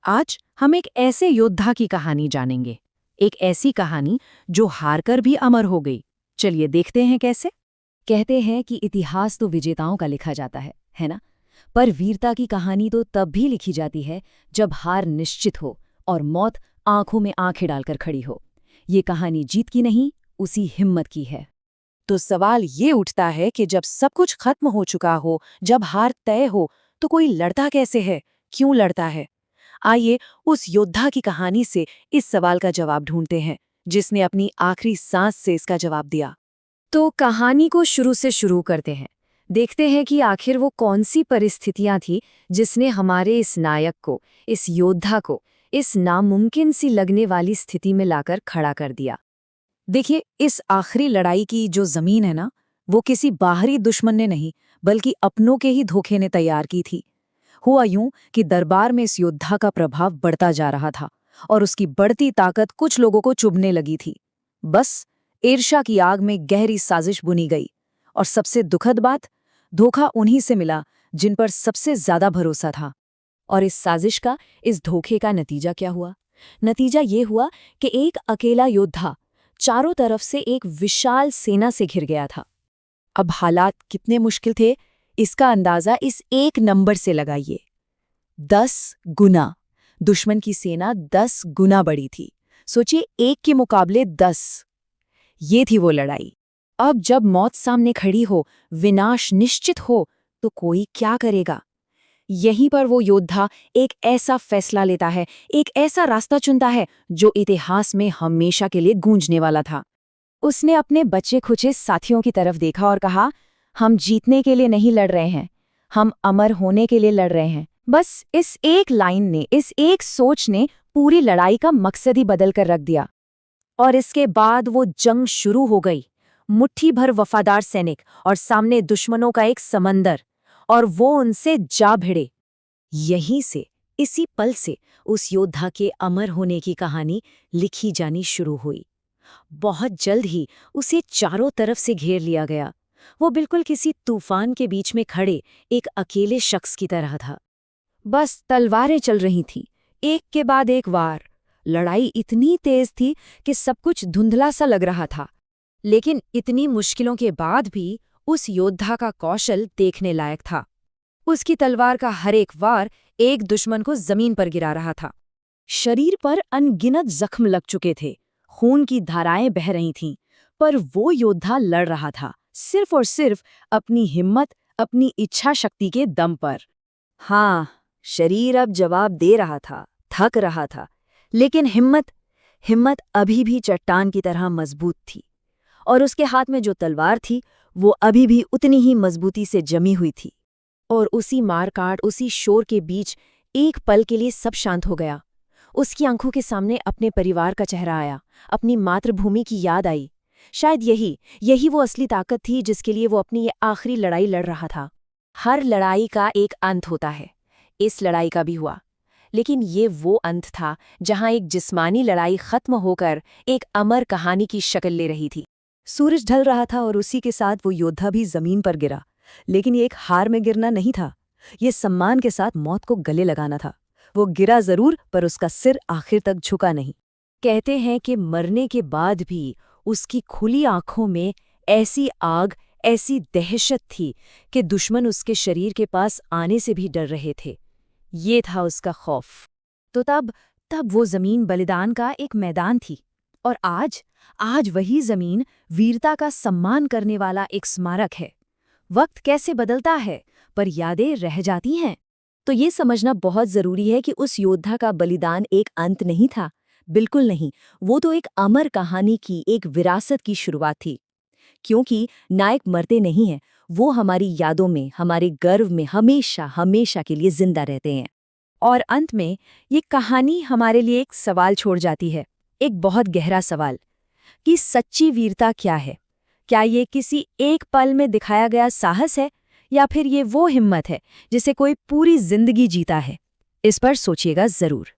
आज हम एक ऐसे योद्धा की कहानी जानेंगे। एक ऐसी कहानी जो हारकर भी अमर हो गई। चलिए देखते हैं कैसे। कहते हैं कि इतिहास तो विजेताओं का लिखा जाता है ना? पर वीरता की कहानी तो तब भी लिखी जाती है जब हार निश्चित हो और मौत आंखों में आंखें डालकर खड़ी हो। ये कहानी जीत की नहीं, उसी हिम्मत की है। तो सवाल ये उठता है कि जब सब कुछ खत्म हो चुका हो, जब हार तय हो, तो कोई लड़ता कैसे है, क्यों लड़ता है? आइए उस योद्धा की कहानी से इस सवाल का जवाब ढूंढते हैं, जिसने अपनी आखिरी सांस से इसका जवाब दिया। तो कहानी को शुरू से शुरू करते हैं। देखते हैं कि आखिर वो कौन सी परिस्थितियां थी जिसने हमारे इस नायक को, इस योद्धा को, इस नामुमकिन सी लगने वाली स्थिति में लाकर खड़ा कर दिया। देखिए, इस आखिरी लड़ाई की जो जमीन है ना, वो किसी बाहरी दुश्मन ने नहीं, बल्कि अपनों के ही धोखे ने तैयार की थी। हुआ यूं कि दरबार में इस योद्धा का प्रभाव बढ़ता जा रहा था और उसकी बढ़ती ताकत कुछ लोगों को चुभने लगी थी। बस ईर्ष्या की आग में गहरी साजिश बुनी गई। और सबसे दुखद बात, धोखा उन्हीं से मिला जिन पर सबसे ज्यादा भरोसा था। और इस साजिश का, इस धोखे का नतीजा क्या हुआ? नतीजा ये हुआ कि एक अकेला योद्धा चारों तरफ से एक विशाल सेना से घिर गया था। अब हालात कितने मुश्किल थे, इसका अंदाजा इस एक नंबर से लगाइए। 10 गुना। दुश्मन की सेना 10 गुना बड़ी थी। सोचिए, एक के मुकाबले 10। ये थी वो लड़ाई। अब जब मौत सामने खड़ी हो, विनाश निश्चित हो, तो कोई क्या करेगा? यहीं पर वो योद्धा एक ऐसा फैसला लेता है, एक ऐसा रास्ता चुनता है जो इतिहास में हमेशा के लिए गूंजने वाला था। उसने अपने बचे खुचे साथियों की तरफ देखा और कहा, हम जीतने के लिए नहीं लड़ रहे हैं, हम अमर होने के लिए लड़ रहे हैं। बस इस एक लाइन ने, इस एक सोच ने पूरी लड़ाई का मकसद ही बदल कर रख दिया। और इसके बाद वो जंग शुरू हो गई। मुट्ठी भर वफादार सैनिक और सामने दुश्मनों का एक समंदर, और वो उनसे जा भिड़े। यहीं से, इसी पल से उस योद्धा के अमर होने की कहानी लिखी जानी शुरू हुई। बहुत जल्द ही उसे चारों तरफ से घेर लिया गया। वो बिल्कुल किसी तूफान के बीच में खड़े एक अकेले शख्स की तरह था। बस तलवारें चल रही थीं, एक के बाद एक वार। लड़ाई इतनी तेज थी कि सब कुछ धुंधला सा लग रहा था। लेकिन इतनी मुश्किलों के बाद भी उस योद्धा का कौशल देखने लायक था। उसकी तलवार का हर एक वार एक दुश्मन को जमीन पर गिरा रहा था। शरीर पर अनगिनत जख्म लग चुके थे, खून की धाराएं बह रही थीं, पर वो योद्धा लड़ रहा था सिर्फ और सिर्फ अपनी हिम्मत, अपनी इच्छा शक्ति के दम पर। हाँ, शरीर अब जवाब दे रहा था, थक रहा था, लेकिन हिम्मत अभी भी चट्टान की तरह मजबूत थी। और उसके हाथ में जो तलवार थी, वो अभी भी उतनी ही मजबूती से जमी हुई थी। और उसी मारकाट, उसी शोर के बीच एक पल के लिए सब शांत हो गया। उसकी आंखों के सामने अपने परिवार का चेहरा आया, अपनी मातृभूमि की याद आई। शायद यही वो असली ताकत थी जिसके लिए वो अपनी ये आखिरी लड़ाई लड़ रहा था। हर लड़ाई का एक अंत होता है। इस लड़ाई का भी हुआ। लेकिन ये वो अंत था जहां एक जिस्मानी लड़ाई खत्म होकर एक अमर कहानी की शक्ल ले रही थी। सूरज ढल रहा था और उसी के साथ वो योद्धा भी जमीन पर गिरा। लेकिन ये एक हार में गिरना नहीं था, ये सम्मान के साथ मौत को गले लगाना था। वो गिरा जरूर, पर उसका सिर आखिर तक झुका नहीं। कहते हैं कि मरने के बाद भी उसकी खुली आंखों में ऐसी आग, ऐसी दहशत थी कि दुश्मन उसके शरीर के पास आने से भी डर रहे थे। ये था उसका खौफ। तो तब वो जमीन बलिदान का एक मैदान थी। और आज वही जमीन वीरता का सम्मान करने वाला एक स्मारक है। वक्त कैसे बदलता है, पर यादें रह जाती हैं। तो ये समझना बहुत जरूरी है कि उस योद्धा का बलिदान एक अंत नहीं था, बिल्कुल नहीं। वो तो एक अमर कहानी की, एक विरासत की शुरुआत थी। क्योंकि नायक मरते नहीं हैं, वो हमारी यादों में, हमारे गर्व में हमेशा हमेशा के लिए जिंदा रहते हैं। और अंत में ये कहानी हमारे लिए एक सवाल छोड़ जाती है, एक बहुत गहरा सवाल, कि सच्ची वीरता क्या है? क्या ये किसी एक पल में दिखाया गया साहस है, या फिर ये वो हिम्मत है जिसे कोई पूरी जिंदगी जीता है? इस पर सोचिएगा जरूर।